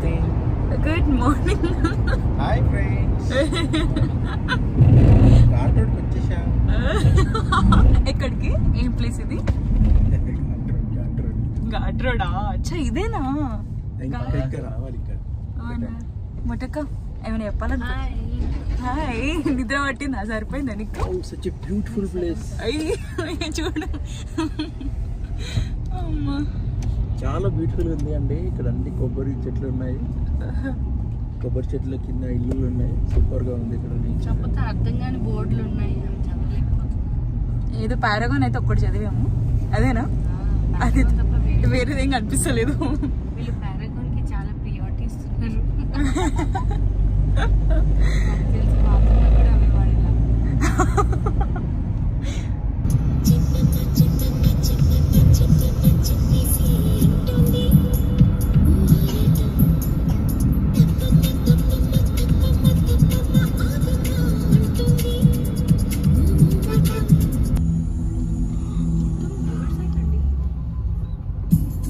Namaste. Good morning. Hi friends. ఘాటోడ్కి వచ్చేసాం. ఎక్కడికి? ఏం ప్లేస్ ఇది? ఘాట్ రోడా? అచ్చా ఇదేనా? ఇంకా రావాలి ఇక్కడ. మొటక ఏమైనా చెప్పాలంటే హాయ్ నిద్ర పట్టిందా? సరిపోయిందా నీకు? Such a beautiful place. అయ్యి చూడు అమ్మా చాలా బ్యూటిఫుల్ ఉంది అండి. ఇక్కడ అన్ని కొబ్బరి చెట్లు ఉన్నాయి. కొబ్బరి చెట్ల కింద ఇల్లులు ఉన్నాయి. సూపర్ గా ఉంది ఇక్కడ. కాకపోతే అర్థం కాని బోర్డులు ఉన్నాయి. ఏదో పారాగాన్ అయితే ఒక్కటి చదివాము. అదేనా? అది వేరేదేం కనిపిస్తలేదు. వీళ్ళు పారాగాన్ కి చాలా ప్రియారిటీ ఇస్తున్నారు. తెలిసి బాత్రూంలో కూడా అవే వాడిలా.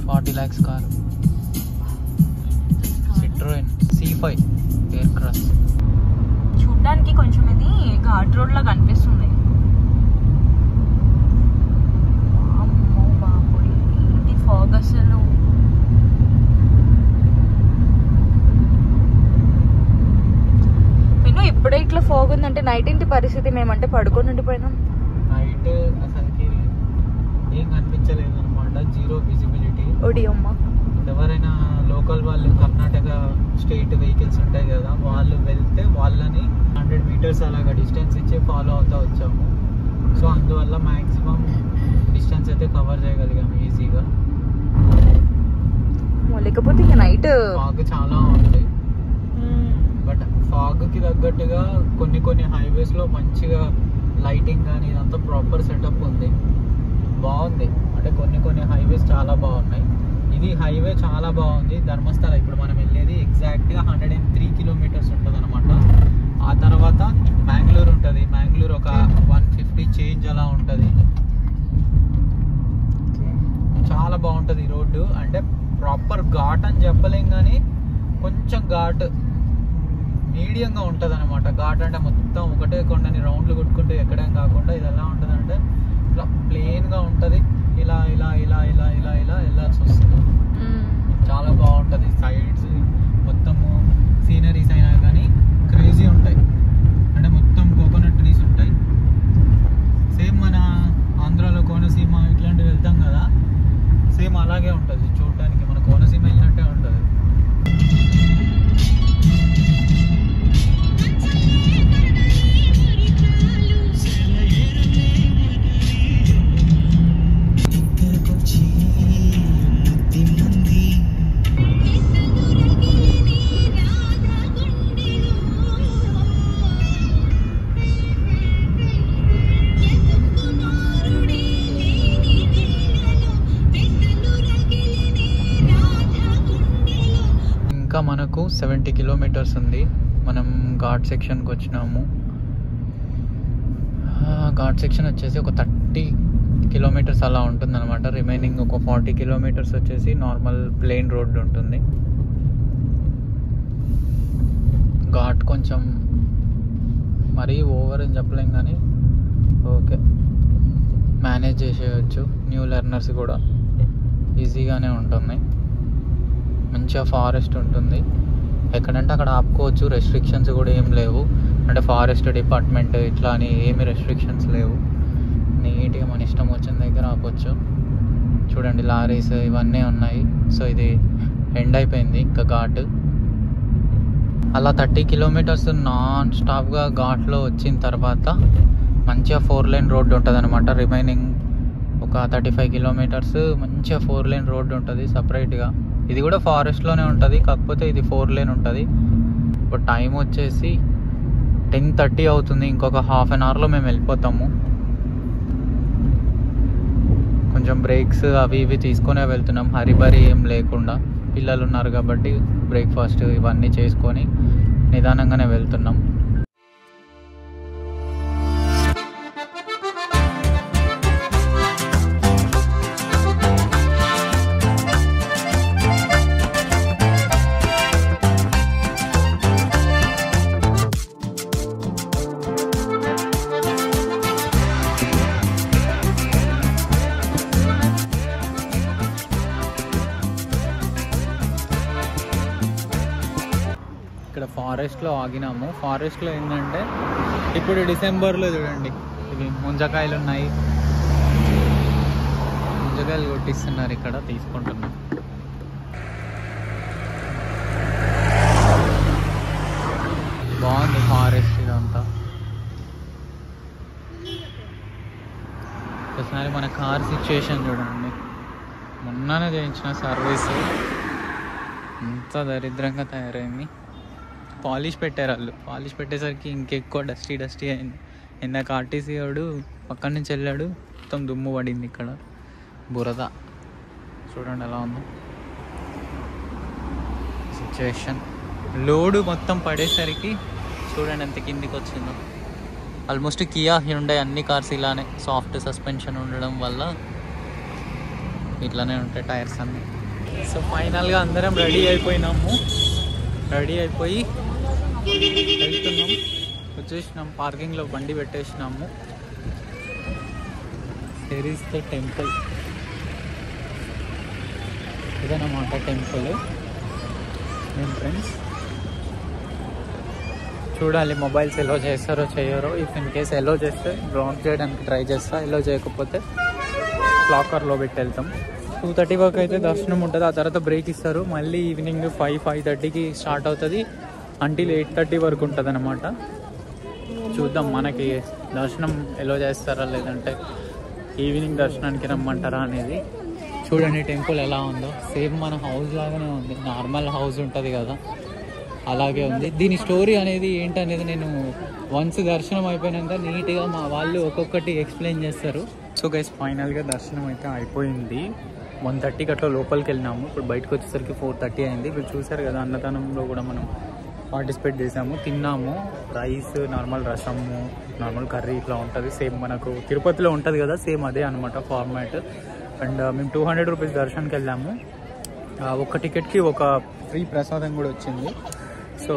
40 lakhs car. Citroen C5 Aircross. చూడ్డానికి కొంచెం ఇది ఘాట్ రోడ్ లా కనిపిస్తుంది. అమ్మో బాబోయ్ ఏంటి ఫాగ్ అసలు. నేను ఇప్పుడే ఇట్లా ఫాగ్ ఉందంటే నైట్ ఏంటి పరిస్థితి? మేమంటే పడుకొని ఉండిపోయినాం. నైట్ అసలుకి ఏం కనిపించలేదు అనమాట. Zero visibility. ఓడి అమ్మ. ఎవరైనా లోకల్ వాళ్ళు కర్ణాటక స్టేట్ వెహికల్స్ ఉంటాయి కదా, వాళ్ళు వెళ్తే వాళ్ళని 100 meters అలాగా డిస్టెన్స్ ఇచ్చి ఫాలో అవుతూ వచ్చాము. సో అందువల్ల మ్యాక్సిమం డిస్టెన్స్ అయితే కవర్ చేయగలిగాము ఈజీగా. లేకపోతే ఇక నైట్ ఫాగ్ చాలా ఉంది. బట్ ఫాగ్కి తగ్గట్టుగా కొన్ని హైవేస్లో మంచిగా లైటింగ్ కానీ ఇదంతా ప్రాపర్ సెటప్ ఉంది. బాగుంది. అంటే కొన్ని హైవేస్ చాలా బాగున్నాయి. ఇది హైవే చాలా బాగుంది. ధర్మస్థల ఇప్పుడు మనం వెళ్ళేది ఎగ్జాక్ట్గా 103 kilometers ఉంటుంది అనమాట. ఆ తర్వాత మ్యాంగ్లూర్ ఉంటుంది. మ్యాంగ్లూర్ ఒక 150 చేంజ్ అలా ఉంటుంది. చాలా బాగుంటుంది రోడ్డు. అంటే ప్రాపర్ ఘాట్ అని చెప్పలేం కానీ కొంచెం ఘాట్ మీడియంగా ఉంటుంది అనమాట. ఘాట్ అంటే మొత్తం ఒకటే కొండని రౌండ్లు కొట్టుకుంటూ ఎక్కడం కాకుండా ఇది ఎలా ఉంటుంది అంటే ఇట్లా ప్లెయిన్గా ఉంటుంది. ఇలా ఇలా ఇలా ఇలా ఇలా ఇలా వెళ్ళాల్సి వస్తుంది. చాలా బాగుంటుంది. సైడ్స్ మొత్తము సీనరీస్ అయినా కానీ క్రేజీ ఉంటాయి. అంటే మొత్తం కోకోనట్ ట్రీస్ ఉంటాయి. సేమ్ మన ఆంధ్రాలో కోనసీమ ఇట్లాంటివి వెళ్తాం కదా, సేమ్ అలాగే ఉంటుంది చూడడానికి. మన కోనసీమ వెళ్ళినట్టే ఉంటుంది. ఇంకా మనకు 70 kilometers ఉంది. మనం ఘాట్ సెక్షన్కి వచ్చినాము. ఘాట్ సెక్షన్ వచ్చేసి ఒక 30 kilometers అలా ఉంటుంది అనమాట. రిమైనింగ్ ఒక 40 kilometers వచ్చేసి నార్మల్ ప్లెయిన్ రోడ్ ఉంటుంది. ఘాట్ కొంచెం మరీ ఓవర్ అని చెప్పలేం కానీ ఓకే, మేనేజ్ చేసేయచ్చు. న్యూ లెర్నర్స్ కూడా ఈజీగానే ఉంటుంది. మంచిగా ఫారెస్ట్ ఉంటుంది. ఎక్కడంటే అక్కడ ఆపుకోవచ్చు. రెస్ట్రిక్షన్స్ కూడా ఏం లేవు. అంటే ఫారెస్ట్ డిపార్ట్మెంట్ ఇట్లా అని ఏమి రెస్ట్రిక్షన్స్ లేవు. నీట్గా మన ఇష్టం వచ్చిన దగ్గర ఆపొచ్చు. చూడండి లారీస్ ఇవన్నీ ఉన్నాయి. సో ఇది ఎండ్ అయిపోయింది ఇంకా ఘాట్. అలా 30 kilometers నాన్ స్టాప్గా ఘాట్లో వచ్చిన తర్వాత మంచిగా 4 lane రోడ్డు ఉంటుంది అనమాట. రిమైనింగ్ ఒక 35 kilometers మంచిగా 4 lane రోడ్డు ఉంటుంది సపరేట్గా. ఇది కూడా ఫారెస్ట్లోనే ఉంటుంది, కాకపోతే ఇది 4 lane ఉంటుంది. ఇప్పుడు టైం వచ్చేసి 10:30 అవుతుంది. ఇంకొక ½ an hourలో మేము వెళ్ళిపోతాము. కొంచెం బ్రేక్స్ అవి ఇవి తీసుకునే వెళ్తున్నాం, హరిబరి ఏం లేకుండా. పిల్లలు ఉన్నారు కాబట్టి బ్రేక్ఫాస్ట్ ఇవన్నీ చేసుకొని నిదానంగానే వెళ్తున్నాం. ఇక్కడ ఫారెస్ట్లో ఆగినాము. ఫారెస్ట్లో ఏంటంటే ఇప్పుడు డిసెంబర్లో చూడండి ఇవి ముంజకాయలు ఉన్నాయి. ముంజకాయలు కొట్టిస్తున్నారు ఇక్కడ, తీసుకుంటున్నాం. బాగుంది ఫారెస్ట్ ఇదంతా. ఒకసారి మన కార్ సిచ్యుయేషన్ చూడండి. మొన్ననే చేయించిన సర్వీస్ ఎంత దరిద్రంగా తయారైంది. పాలిష్ పెట్టారు వాళ్ళు. పాలిష్ పెట్టేసరికి ఇంకెక్కువ డస్టీ అయింది. ఇందాక ఆర్టీసీ వాడు పక్కన నుంచి వెళ్ళాడు, మొత్తం దుమ్ము పడింది ఇక్కడ, బురద. చూడండి ఎలా ఉందో సిచ్యుయేషన్. లోడు మొత్తం పడేసరికి చూడండి ఎంత కిందికి వచ్చిందో. ఆల్మోస్ట్ కియా హ్యుండై అన్ని కార్స్ ఇలానే సాఫ్ట్ సస్పెన్షన్ ఉండడం వల్ల ఇట్లానే ఉంటాయి టైర్స్ అన్నీ. సో ఫైనల్గా అందరం రెడీ అయిపోయినాము. రెడీ అయిపోయి వెళ్తున్నాం. వచ్చేసినాం, పార్కింగ్లో బండి పెట్టేసినాము. Here is the temple. ఇదన్నమాట టెంపుల్ ఎంట్రన్స్. చూడాలి మొబైల్స్ ఎలో చేస్తారో చేయరో. ఇఫ్ ఇన్ కేస్ ఎలో చేస్తే బ్లాక్ చేయడానికి ట్రై చేస్తా, ఎలో చేయకపోతే లాకర్లో పెట్టి వెళ్తాం. 2:30 వరకు అయితే దర్శనం ఉంటుంది. ఆ తర్వాత బ్రేక్ ఇస్తారు. మళ్ళీ ఈవినింగ్ 5-5:30కి స్టార్ట్ అవుతుంది. అంటిల్ 8:30 వరకు ఉంటుంది అన్నమాట. చూద్దాం మనకి దర్శనం ఎలో చేస్తారా లేదంటే ఈవినింగ్ దర్శనానికి రమ్మంటారా అనేది. చూడండి టెంపుల్ ఎలా ఉందో. సేమ్ మన హౌస్ లాగానే ఉంది. నార్మల్ హౌస్ ఉంటుంది కదా, అలాగే ఉంది. దీని స్టోరీ అనేది ఏంటనేది నేను వన్స్ దర్శనం అయిపోయినాక నీట్గా మా వాళ్ళు ఒక్కొక్కటి ఎక్స్ప్లెయిన్ చేస్తారు. సో గైస్ ఫైనల్గా దర్శనం అయితే అయిపోయింది. 1:30కి అట్లా లోపలికి వెళ్ళినాము. ఇప్పుడు బయటకు వచ్చేసరికి 4:30 అయింది. ఇప్పుడు చూసారు కదా, అన్నదానంలో కూడా మనం పార్టిసిపేట్ చేసాము, తిన్నాము. రైస్, నార్మల్ రసము, నార్మల్ కర్రీ ఇట్లా ఉంటుంది. సేమ్ మనకు తిరుపతిలో ఉంటుంది కదా, సేమ్ అదే అనమాట ఫార్మాట్. అండ్ మేము 200 రూపీస్ దర్శనానికి వెళ్ళాము. ఒక టికెట్కి ఒక ఫ్రీ ప్రసాదం కూడా వచ్చింది. సో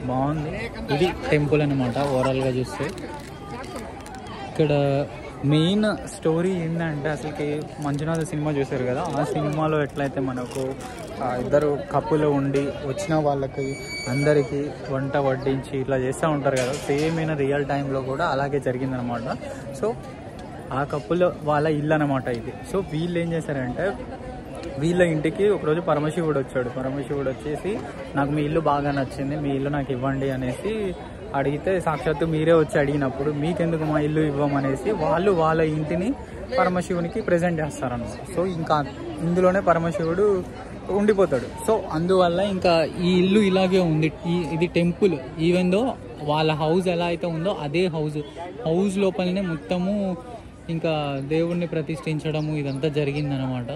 బాగుంది. ఇది టెంపుల్ అనమాట ఓవరాల్గా చూస్తే. ఇక్కడ మెయిన్ స్టోరీ ఏంటంటే అసలుకి మంజునాథ సినిమా చూసారు కదా, ఆ సినిమాలో ఎట్లయితే మనకు ఇద్దరు కప్పులు ఉండి వచ్చిన వాళ్ళకి అందరికీ వంట వడ్డించి ఇట్లా చేస్తూ ఉంటారు కదా, సేమ్ అయిన రియల్ టైంలో కూడా అలాగే జరిగిందనమాట. సో ఆ కప్పులో వాళ్ళ ఇల్లు అనమాట ఇది. సో వీళ్ళు ఏం చేశారంటే వీళ్ళ ఇంటికి ఒకరోజు పరమశివుడు వచ్చాడు. పరమశివుడు వచ్చేసి నాకు మీ ఇల్లు బాగా నచ్చింది, మీ ఇల్లు నాకు ఇవ్వండి అనేసి అడిగితే, సాక్షాత్తు మీరే వచ్చి అడిగినప్పుడు మీకెందుకు మా ఇల్లు ఇవ్వమనేసి వాళ్ళు వాళ్ళ ఇంటిని పరమశివునికి ప్రజెంట్ చేస్తారన్నమాట. సో ఇంకా ఇందులోనే పరమశివుడు ఉండిపోతాడు. సో అందువల్ల ఇంకా ఈ ఇల్లు ఇలాగే ఉంది. ఇది టెంపుల్. ఈవెన్ దో వాళ్ళ హౌస్ ఎలా అయితే ఉందో అదే హౌస్ లోపలనే మొత్తము ఇంకా దేవుణ్ణి ప్రతిష్ఠించడము ఇదంతా జరిగిందనమాట.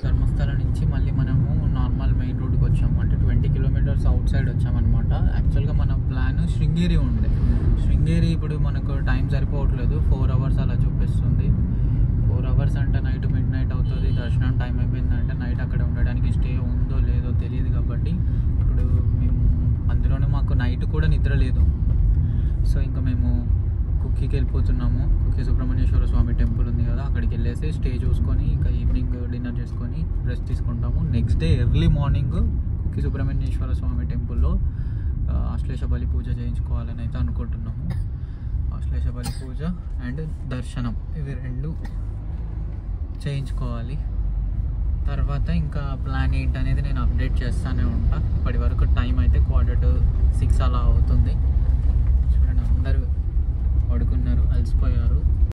ధర్మస్థలం నుంచి మళ్ళీ మనము నార్మల్ మెయిన్ రోడ్కి వచ్చాము. అంటే 20 కిలోమీటర్స్ అవుట్ సైడ్ వచ్చామన్నమాట. యాక్చువల్గా మన ప్లాన్ శృంగేరి ఉండే. శృంగేరి ఇప్పుడు మనకు టైం సరిపోవట్లేదు, 4 అవర్స్ అలా చూపిస్తుంది. 4 అవర్స్ అంటే నైట్ మిడ్నైట్ అవుతుంది. దర్శనం టైం అయిపోయిందంటే నైట్ అక్కడ ఉండడానికి స్టే ఉందో లేదో తెలియదు. కాబట్టి ఇప్పుడు మేము అందులోనే మాకు నైట్ కూడా నిద్ర లేదు. సో ఇంకా మేము కుక్కికి వెళ్ళిపోతున్నాము. కుక్కి సుబ్రహ్మణ్యేశ్వర స్వామి టెంపుల్ ఉంది కదా, అక్కడికి వెళ్ళేసి స్టే చూసుకొని ఇంకా ఈవినింగ్ డిన్నర్ చేసుకొని రెస్ట్ తీసుకుంటాము. నెక్స్ట్ డే ఎర్లీ మార్నింగ్ కుక్కి సుబ్రహ్మణ్యేశ్వర స్వామి టెంపుల్లో ఆశ్లేష బలి పూజ చేయించుకోవాలని అయితే అనుకుంటున్నాము. ఆశ్లేష బలి పూజ అండ్ దర్శనం ఇవి 2 చేయించుకోవాలి. తర్వాత ఇంకా ప్లాన్ ఏంటనేది నేను అప్డేట్ చేస్తూనే ఉంటాను. ఇప్పటి వరకు టైం అయితే 5:45 అలా అవుతుంది.